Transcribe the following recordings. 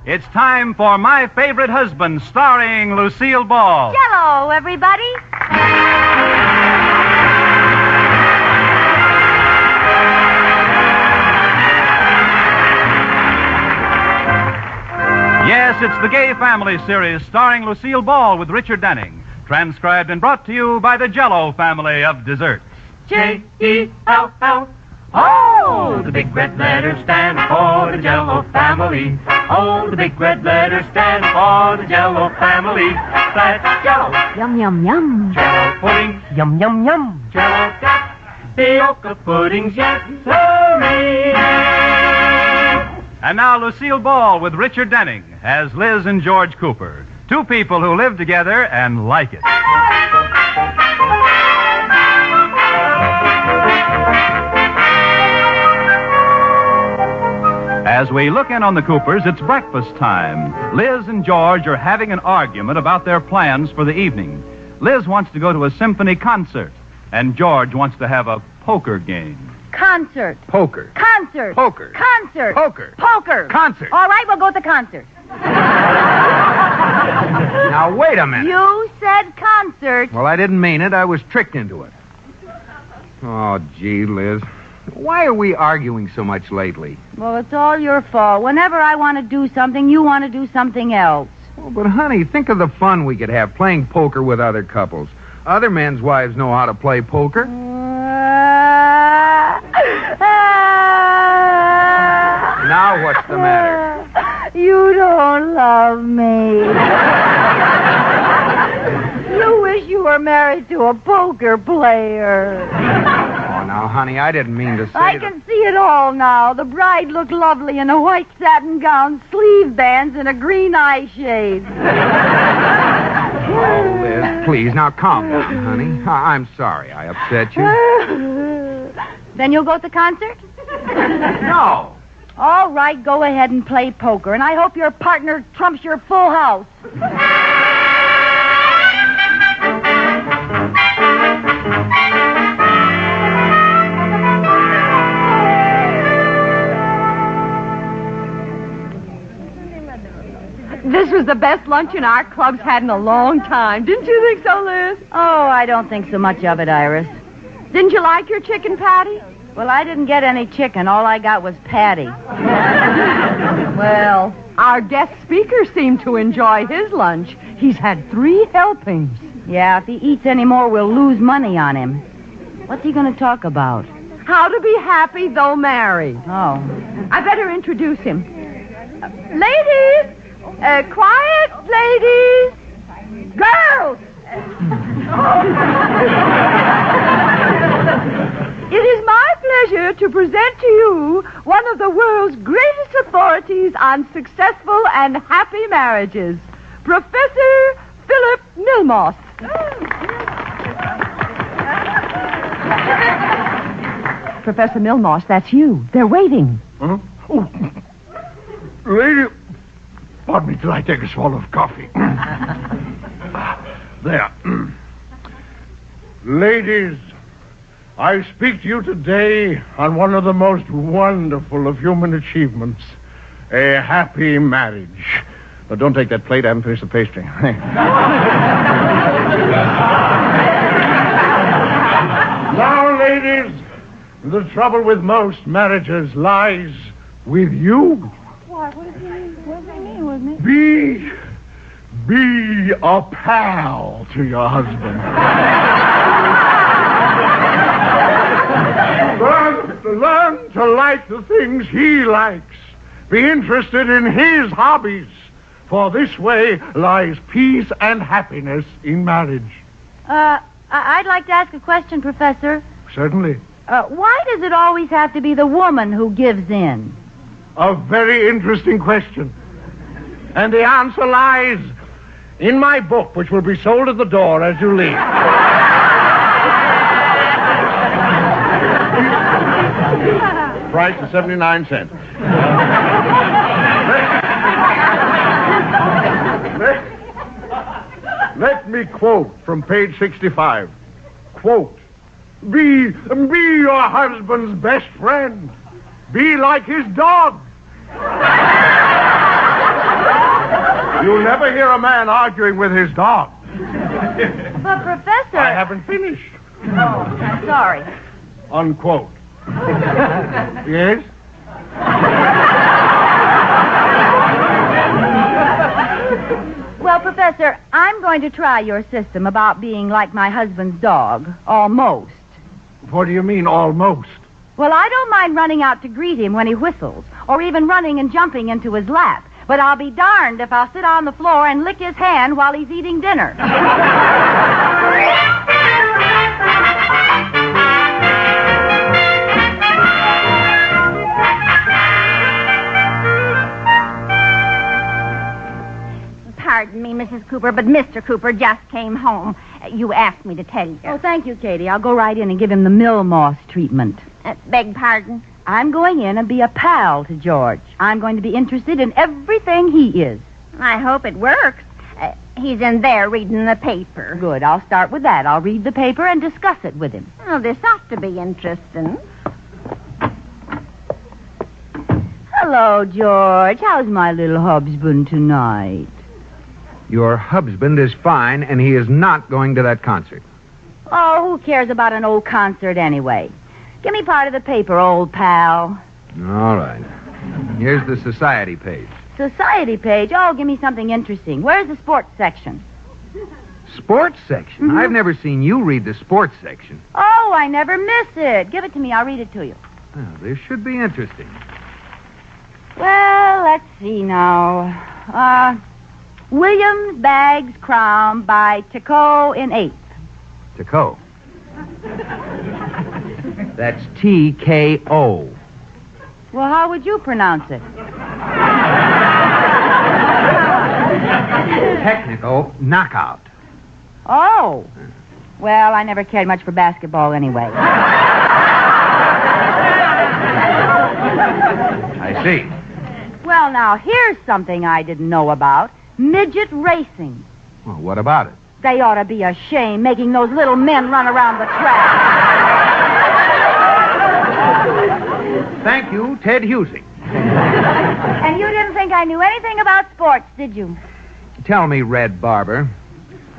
It's time for My Favorite Husband, starring Lucille Ball. Jell-O, everybody. Yes, it's the Gay Family series starring Lucille Ball with Richard Denning. Transcribed and brought to you by the Jell-O family of desserts. J-E-L-L. Oh, the big red letters stand for the Jell-O family. Oh, the big red letters stand for the Jell-O family. That's Jell-O. Yum, yum, yum. Jell-O pudding. Yum, yum, yum. Jell-O tapioca puddings, yes, sirree. And now Lucille Ball with Richard Denning as Liz and George Cooper. Two people who live together and like it. As we look in on the Coopers, it's breakfast time. Liz and George are having an argument about their plans for the evening. Liz wants to go to a symphony concert, and George wants to have a poker game. Concert. Poker. Concert. Poker. Concert. Poker. Poker. Concert. All right, we'll go to concert. Now, wait a minute. You said concert. Well, I didn't mean it. I was tricked into it. Oh, gee, Liz. Why are we arguing so much lately? Well, it's all your fault. Whenever I want to do something, you want to do something else. Oh, but, honey, think of the fun we could have playing poker with other couples. Other men's wives know how to play poker. Now what's the matter? You don't love me. You wish you were married to a poker player. Oh, now, honey, I didn't mean to say I can see it all now. The bride looked lovely in a white satin gown, sleeve bands, and a green eye shade. Oh, Liz, please, now calm down, honey. I'm sorry I upset you. Then you'll go to the concert? No. All right, go ahead and play poker, and I hope your partner trumps your full house. This was the best luncheon our club's had in a long time. Didn't you think so, Liz? Oh, I don't think so much of it, Iris. Didn't you like your chicken patty? Well, I didn't get any chicken. All I got was patty. Well, our guest speaker seemed to enjoy his lunch. He's had 3 helpings. Yeah, if he eats any more, we'll lose money on him. What's he going to talk about? How to be happy though married. Oh. I better introduce him. Ladies! Quiet, ladies! Girls! It is my pleasure to present to you one of the world's greatest authorities on successful and happy marriages, Professor Philip Milmoss. Professor Milmoss, that's you. They're waiting. Huh? Oh. Lady, pardon me till I take a swallow of coffee. There. Ladies, I speak to you today on one of the most wonderful of human achievements, a happy marriage. But don't take that plate. I haven't finished the pastry. Now, ladies, the trouble with most marriages lies with you. What does he mean? What does he mean with me? Be a pal to your husband. Learn to like the things he likes. Be interested in his hobbies. For this way lies peace and happiness in marriage. I'd like to ask a question, Professor. Certainly. Why does it always have to be the woman who gives in? A very interesting question. And the answer lies in my book, which will be sold at the door as you leave. Price is 79 cents. Let me quote from page 65. Quote, be your husband's best friend. Be like his dog. You'll never hear a man arguing with his dog. But, Professor... I haven't finished. Oh, I'm sorry. Unquote. Yes? Well, Professor, I'm going to try your system about being like my husband's dog. Almost. What do you mean, almost? Well, I don't mind running out to greet him when he whistles, or even running and jumping into his lap. But I'll be darned if I'll sit on the floor and lick his hand while he's eating dinner. Pardon me, Mrs. Cooper, but Mr. Cooper just came home. You asked me to tell you. Oh, thank you, Katie. I'll go right in and give him the mill moss treatment. Beg pardon? I'm going in and be a pal to George. I'm going to be interested in everything he is. I hope it works. He's in there reading the paper. Good. I'll start with that. I'll read the paper and discuss it with him. Oh, this ought to be interesting. Hello, George. How's my little husband tonight? Your husband is fine, and he is not going to that concert. Oh, who cares about an old concert anyway? Give me part of the paper, old pal. All right. Here's the society page. Society page? Oh, give me something interesting. Where's the sports section? Sports section? Mm-hmm. I've never seen you read the sports section. Oh, I never miss it. Give it to me. I'll read it to you. Well, this should be interesting. Well, let's see now. Williams bags crown by Tico in 8th. Tico. That's T-K-O. Well, how would you pronounce it? Technical knockout. Oh. Well, I never cared much for basketball anyway. I see. Well, now, here's something I didn't know about. Midget racing. Well, what about it? They ought to be ashamed making those little men run around the track. Thank you, Ted Husing. And you didn't think I knew anything about sports, did you? Tell me, Red Barber,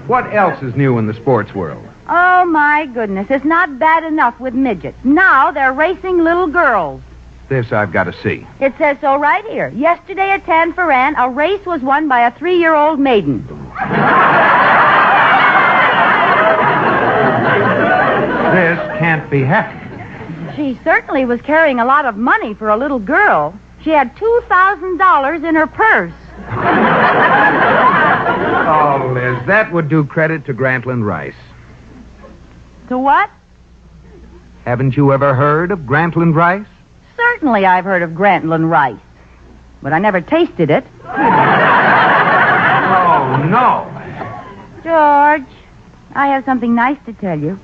what else is new in the sports world? Oh, my goodness. It's not bad enough with midgets. Now they're racing little girls. This I've got to see. It says so right here. Yesterday at Tanforan, a race was won by a 3-year-old maiden. This can't be happening. She certainly was carrying a lot of money for a little girl. She had $2,000 in her purse. Oh, Liz, that would do credit to Grantland Rice. To what? Haven't you ever heard of Grantland Rice? Certainly I've heard of Grantland Rice, but I never tasted it. Oh, no. George, I have something nice to tell you.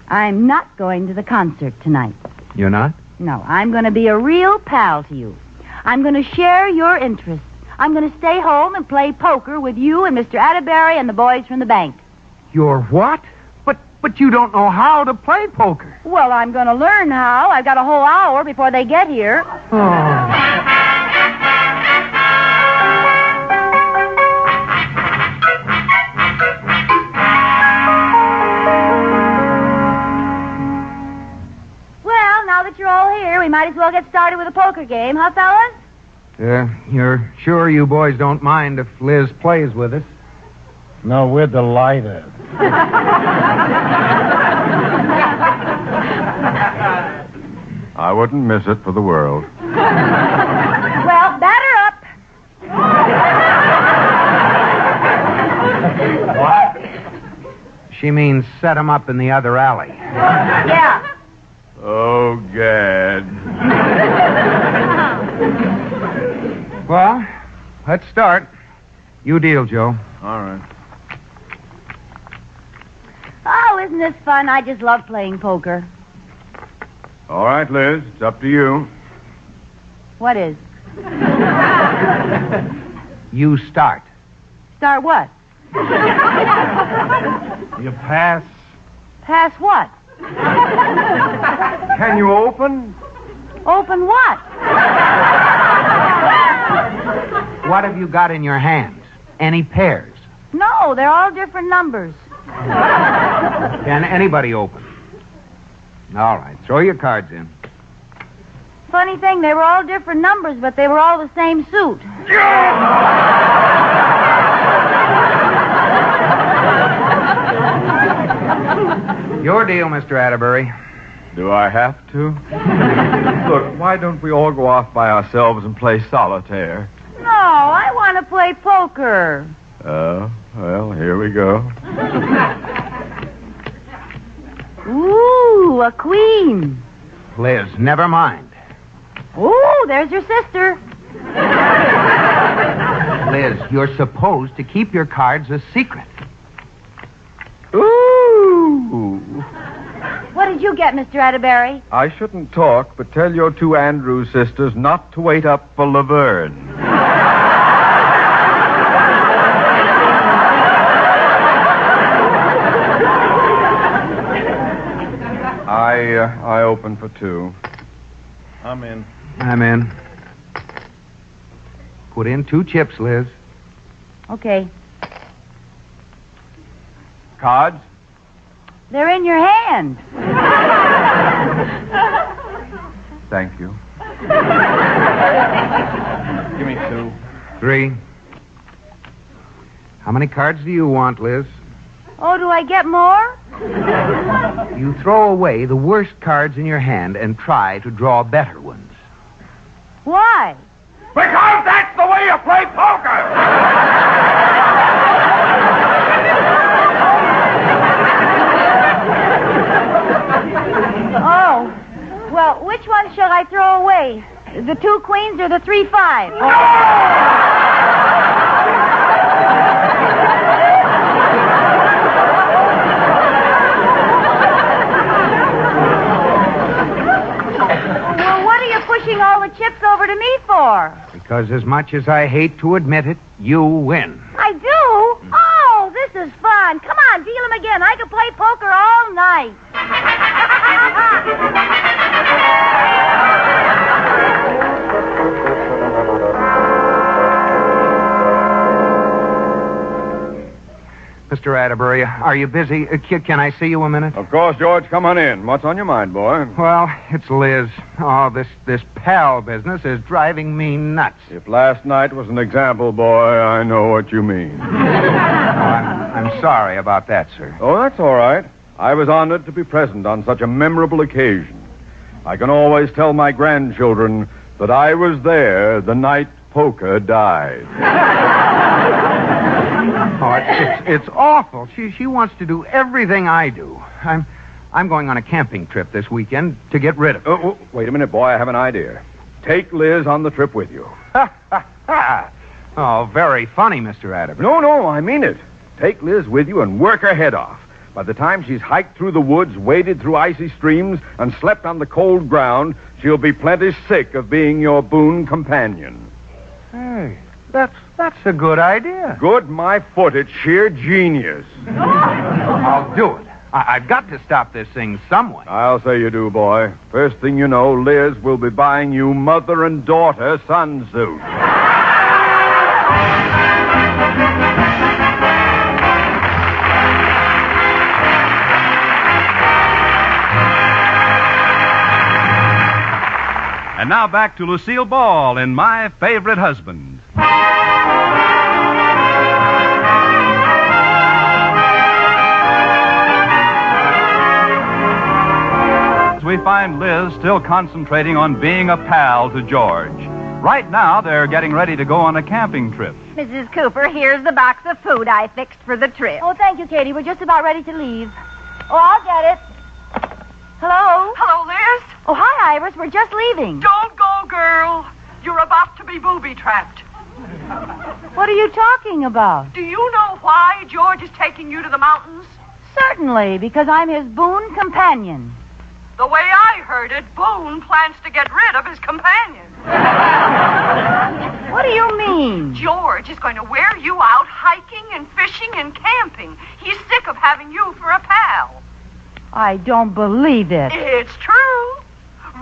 I'm not going to the concert tonight. You're not? No, I'm going to be a real pal to you. I'm going to share your interests. I'm going to stay home and play poker with you and Mr. Atterbury and the boys from the bank. You're what? But you don't know how to play poker. Well, I'm going to learn how. I've got a whole hour before they get here. Oh. Well, now that you're all here, we might as well get started with a poker game, huh, fellas? You're sure you boys don't mind if Liz plays with us? No, we're delighted. I wouldn't miss it for the world. Well, batter up. What? She means set 'em up in the other alley. Yeah. Oh, Gad. Well, let's start. You deal, Joe. All right. Oh, isn't this fun? I just love playing poker. All right, Liz, it's up to you. What is? You start. Start what? You pass. Pass what? Can you open? Open what? What have you got in your hand? any pairs? No, they're all different numbers. Can anybody open? All right, throw your cards in. Funny thing, they were all different numbers, but they were all the same suit. Your deal, Mr. Atterbury. Do I have to? Look, why don't we all go off by ourselves and play solitaire? No, I want to play poker. Well, here we go. Ooh, a queen. Liz, never mind. Ooh, there's your sister. Liz, you're supposed to keep your cards a secret. Ooh. What did you get, Mr. Atterbury? I shouldn't talk, but tell your two Andrews sisters not to wait up for Laverne. I open for two. I'm in. I'm in. Put in 2 chips, Liz. Okay. Cards? They're in your hand. Thank you. Give me 2. 3. How many cards do you want, Liz? Oh, do I get more? You throw away the worst cards in your hand and try to draw better ones. Why? Because that's the way you play poker! Oh. Well, which one shall I throw away? The 2 queens or the 3-5? Well, what are you pushing all the chips over to me for? Because as much as I hate to admit it, you win. I do? Oh, this is fun. Come on, deal them again. I can play poker all night. Mr. Atterbury, are you busy? Can I see you a minute? Of course, George. Come on in. What's on your mind, boy? Well, it's Liz. Oh, this pal business is driving me nuts. If last night was an example, boy, I know what you mean. I'm sorry about that, sir. Oh, that's all right. I was honored to be present on such a memorable occasion. I can always tell my grandchildren that I was there the night poker died. Oh, it's awful. She wants to do everything I do. I'm going on a camping trip this weekend to get rid of her. Oh, wait a minute, boy. I have an idea. Take Liz on the trip with you. Oh, very funny, Mr. Atterbury. No, I mean it. Take Liz with you and work her head off. By the time she's hiked through the woods, waded through icy streams, and slept on the cold ground, she'll be plenty sick of being your boon companion. Hey, that's a good idea. Good, my foot. It's sheer genius. I'll do it. I've got to stop this thing some way. I'll say you do, boy. First thing you know, Liz will be buying you mother and daughter sunsuit. And now back to Lucille Ball in My Favorite Husband. We find Liz still concentrating on being a pal to George. Right now, they're getting ready to go on a camping trip. Mrs. Cooper, here's the box of food I fixed for the trip. Oh, thank you, Katie. We're just about ready to leave. Oh, I'll get it. Hello? Hello, Liz. Oh, hi, Iris. We're just leaving. Don't go, girl. You're about to be booby-trapped. What are you talking about? Do you know why George is taking you to the mountains? Certainly, because I'm his boon companion. The way I heard it, Boone plans to get rid of his companion. What do you mean? George is going to wear you out hiking and fishing and camping. He's sick of having you for a pal. I don't believe it. It's true.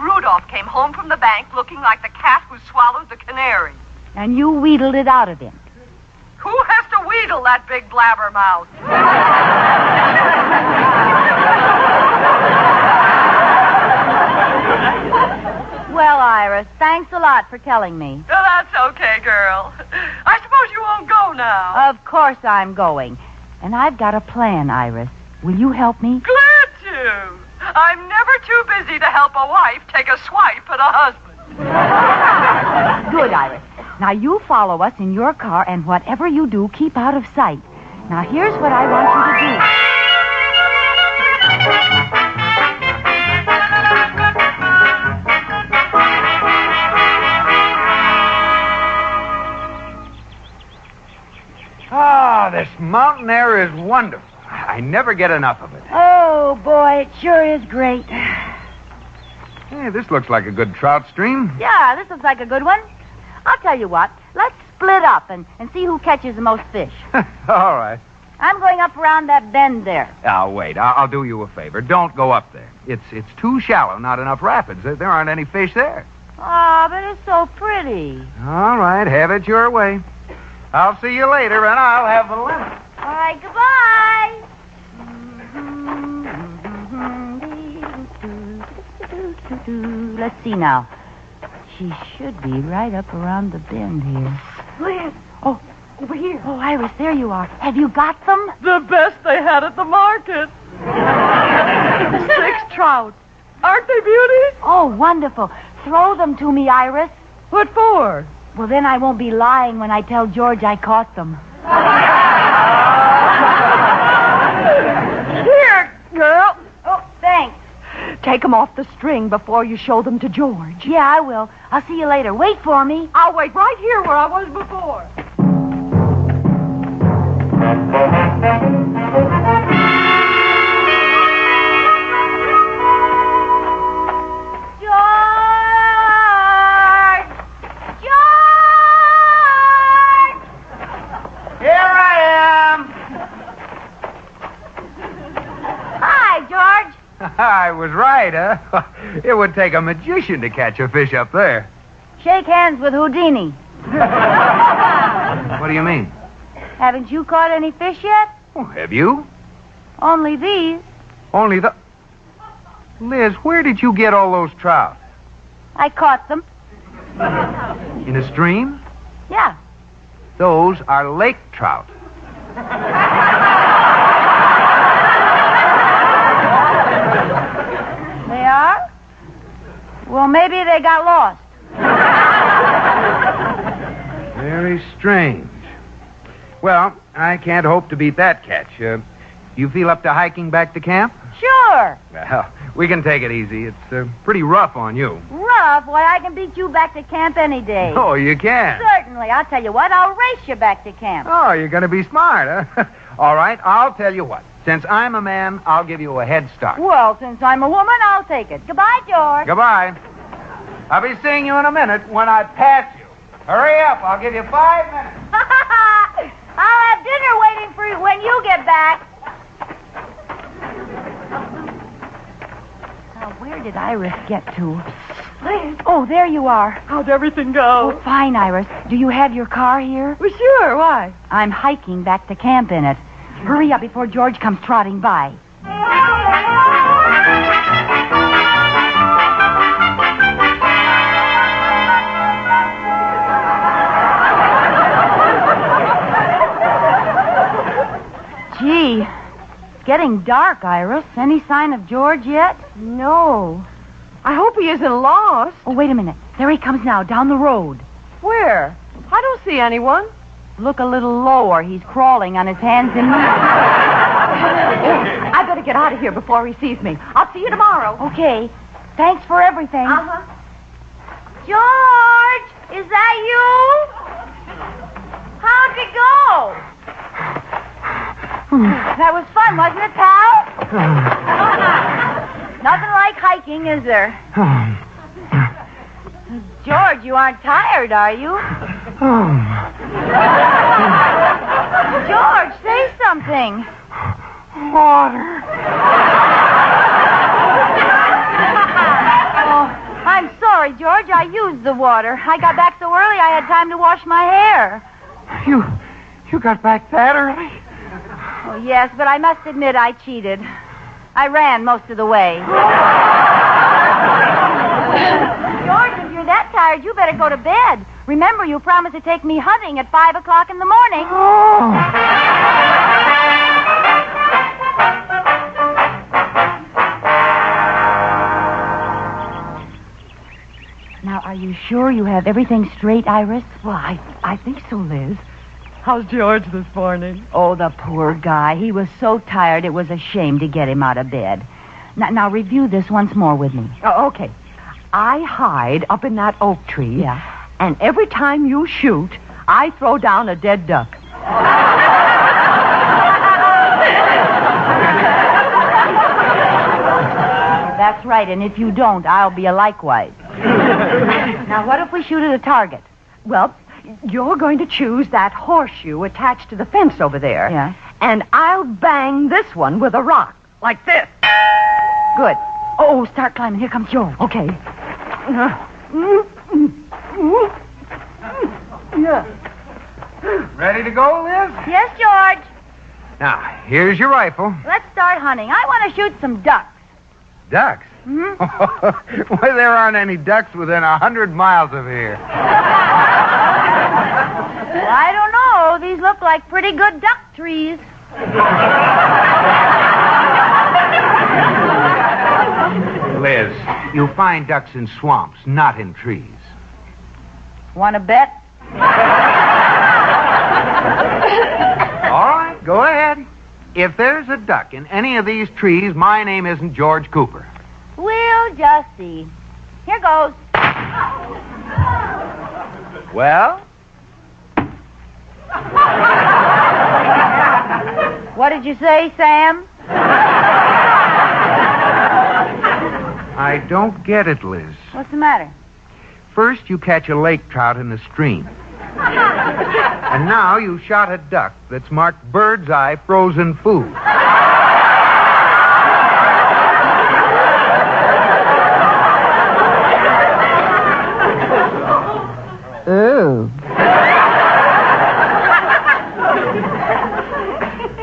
Rudolph came home from the bank looking like the cat who swallowed the canary. And you wheedled it out of him. Who has needle, that big blabbermouth. Well, Iris, thanks a lot for telling me. Oh, that's okay, girl. I suppose you won't go now. Of course I'm going. And I've got a plan, Iris. Will you help me? Glad to. I'm never too busy to help a wife take a swipe at a husband. Good, Iris. Now you follow us in your car, and whatever you do, keep out of sight. Now here's what I want you to do. Ah, this mountain air is wonderful. I never get enough of it. Oh, boy, it sure is great. Hey, this looks like a good trout stream. Yeah, this looks like a good one. I'll tell you what. Let's split up and see who catches the most fish. All right. I'm going up around that bend there. Now, wait. I'll do you a favor. Don't go up there. It's too shallow, not enough rapids. There aren't any fish there. Oh, but it's so pretty. All right, have it your way. I'll see you later, and I'll have the limit. All right, goodbye. Let's see now. She should be right up around the bend here. Liz, Oh, over here. oh, Iris, there you are. Have you got them? The best they had at the market. 6 trout. Aren't they beauties? Oh, wonderful. Throw them to me, Iris. What for? Well, then I won't be lying when I tell George I caught them. Here, girl. Oh, thanks. Take them off the string before you show them to George. Yeah, I will. I'll see you later. Wait for me. I'll wait right here where I was before. George! George! Here I am. Hi, George. I was right, huh? It would take a magician to catch a fish up there. Shake hands with Houdini. What do you mean? Haven't you caught any fish yet? Oh, have you? Only these. Only the... Liz, where did you get all those trout? I caught them. In a stream? Yeah. Those are lake trout. They are? Well, maybe they got lost. Very strange. Well, I can't hope to beat that catch. You feel up to hiking back to camp? Sure. Well, we can take it easy. It's pretty rough on you. Rough? Why, I can beat you back to camp any day. Oh, you can? Certainly. I'll tell you what. I'll race you back to camp. Oh, you're going to be smart, huh? All right, I'll tell you what. Since I'm a man, I'll give you a head start. Well, since I'm a woman, I'll take it. Goodbye, George. Goodbye. I'll be seeing you in a minute when I pass you. Hurry up. I'll give you 5 minutes. I'll have dinner waiting for you when you get back. Now, where did Iris get to? Liz, Oh, there you are. how'd everything go? Oh, fine, Iris. Do you have your car here? Well, sure, why? I'm hiking back to camp in it. Hurry up before George comes trotting by. Gee, getting dark, Iris. Any sign of George yet? No. I hope he isn't lost. Oh, wait a minute. There he comes now, down the road. Where? I don't see anyone. Look a little lower. He's crawling on his hands and knees. I better get out of here before he sees me. I'll see you tomorrow. Okay. Thanks for everything. Uh-huh. George, is that you? How'd it go? That was fun, wasn't it, pal? Nothing like hiking, is there? George, you aren't tired, are you? George, say something. Water. Oh, I'm sorry, George. I used the water. I got back so early I had time to wash my hair. You You got back that early? Oh, yes, but I must admit I cheated. I ran most of the way. George, if you're that tired, you better go to bed. Remember, you promised to take me hunting at 5 o'clock in the morning. Oh. Now, are you sure you have everything straight, Iris? Well, I think so, Liz. How's George this morning? Oh, the poor guy. He was so tired it was a shame to get him out of bed. Now review this once more with me. Oh, okay. I hide up in that oak tree. Yeah. And every time you shoot, I throw down a dead duck. That's right, and if you don't, I'll be a likewise. Now, what if we shoot at a target? Well, you're going to choose that horseshoe attached to the fence over there. Yeah. And I'll bang this one with a rock, like this. Good. Oh, start climbing. Here comes George. Okay. Yeah. Ready to go, Liz? Yes, George. Now, here's your rifle. Let's start hunting. I want to shoot some ducks. Ducks? Mm-hmm. Why, there aren't any ducks within 100 miles of here. Well, I don't know. These look like pretty good duck trees. Liz, you find ducks in swamps, not in trees. Want to bet? All right, go ahead. If there's a duck in any of these trees, my name isn't George Cooper. We'll just see. Here goes. Well? What did you say, Sam? I don't get it, Liz. What's the matter? First, you catch a lake trout in a stream. And now you shot a duck that's marked bird's eye frozen food. Oh.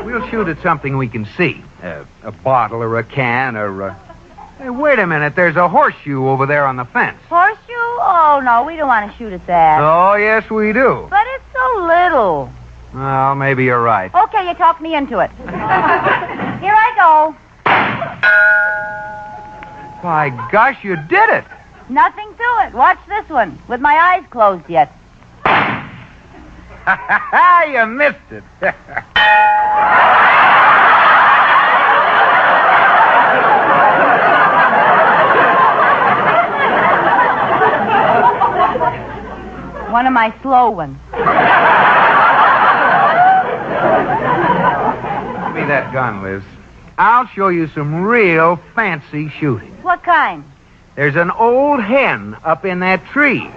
We'll shoot at something we can see. A bottle or a can or Hey, wait a minute. There's a horseshoe over there on the fence. Horseshoe? Oh, no, we don't want to shoot at that. Oh, yes, we do. But it's so little. Well, maybe you're right. Okay, you talked me into it. Here I go. By gosh, you did it. Nothing to it. Watch this one, with my eyes closed yet. You missed it. One of my slow ones. Give me that gun, Liz. I'll show you some real fancy shooting. What kind? There's an old hen up in that tree.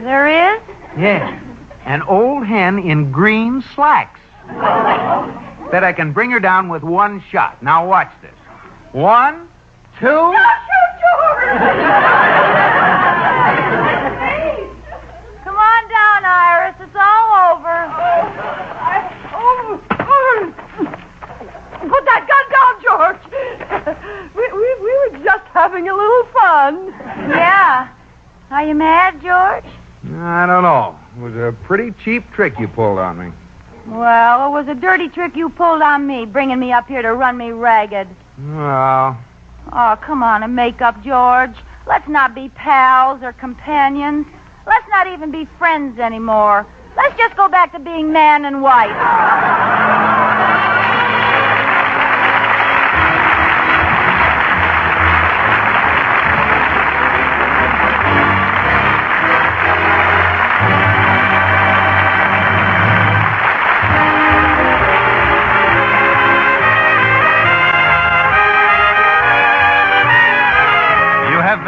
There is? Yeah. An old hen in green slacks. Bet I can bring her down with one shot. Now watch this. 1, 2... Now shoot, George! Come on down, Iris. It's all over. Put that gun down, George. We were just having a little fun. Yeah. Are you mad, George? I don't know. It was a pretty cheap trick you pulled on me. Well, it was a dirty trick you pulled on me, bringing me up here to run me ragged. Well... Oh, come on and make up, George. Let's not be pals or companions. Let's not even be friends anymore. Let's just go back to being man and wife.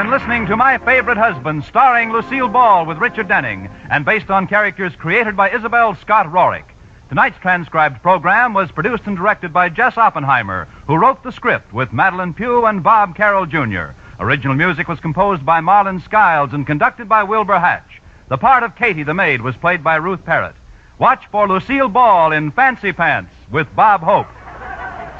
Listening to My Favorite Husband, starring Lucille Ball with Richard Denning, and based on characters created by Isabel Scott Rorick. Tonight's transcribed program was produced and directed by Jess Oppenheimer, who wrote the script with Madeline Pugh and Bob Carroll, Jr. Original music was composed by Marlon Skiles and conducted by Wilbur Hatch. The part of Katie the maid was played by Ruth Parrott. Watch for Lucille Ball in Fancy Pants with Bob Hope.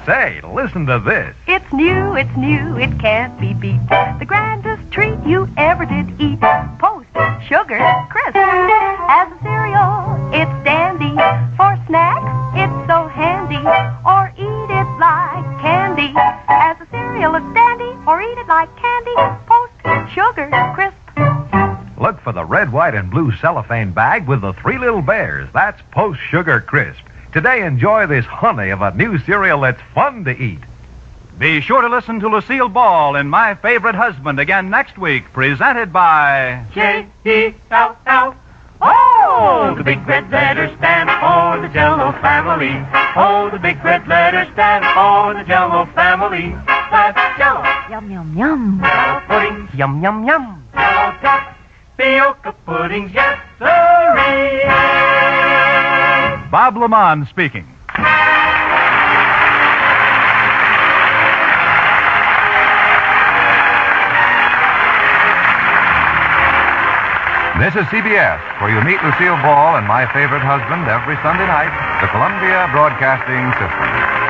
Say, listen to this. It's new, it can't be beat. The grandest treat you ever did eat. Post Sugar Crisp. As a cereal, it's dandy. For snacks, it's so handy. Or eat it like candy. As a cereal, it's dandy. Or eat it like candy. Post Sugar Crisp. Look for the red, white, and blue cellophane bag with the 3 little bears. That's Post Sugar Crisp. Today, enjoy this honey of a new cereal that's fun to eat. Be sure to listen to Lucille Ball in My Favorite Husband again next week, presented by J-E-L-L. Oh, the big red letters stand for the Jell-O family. Oh, the big red letters stand for the Jell-O family. That's Jell-O. Yum, yum, yum. Jell-O puddings. Yum, yum, yum. Jell-O tapioca puddings. Yes, sirree. Bob Lamont speaking. This is CBS, where you meet Lucille Ball and My Favorite Husband every Sunday night, the Columbia Broadcasting System.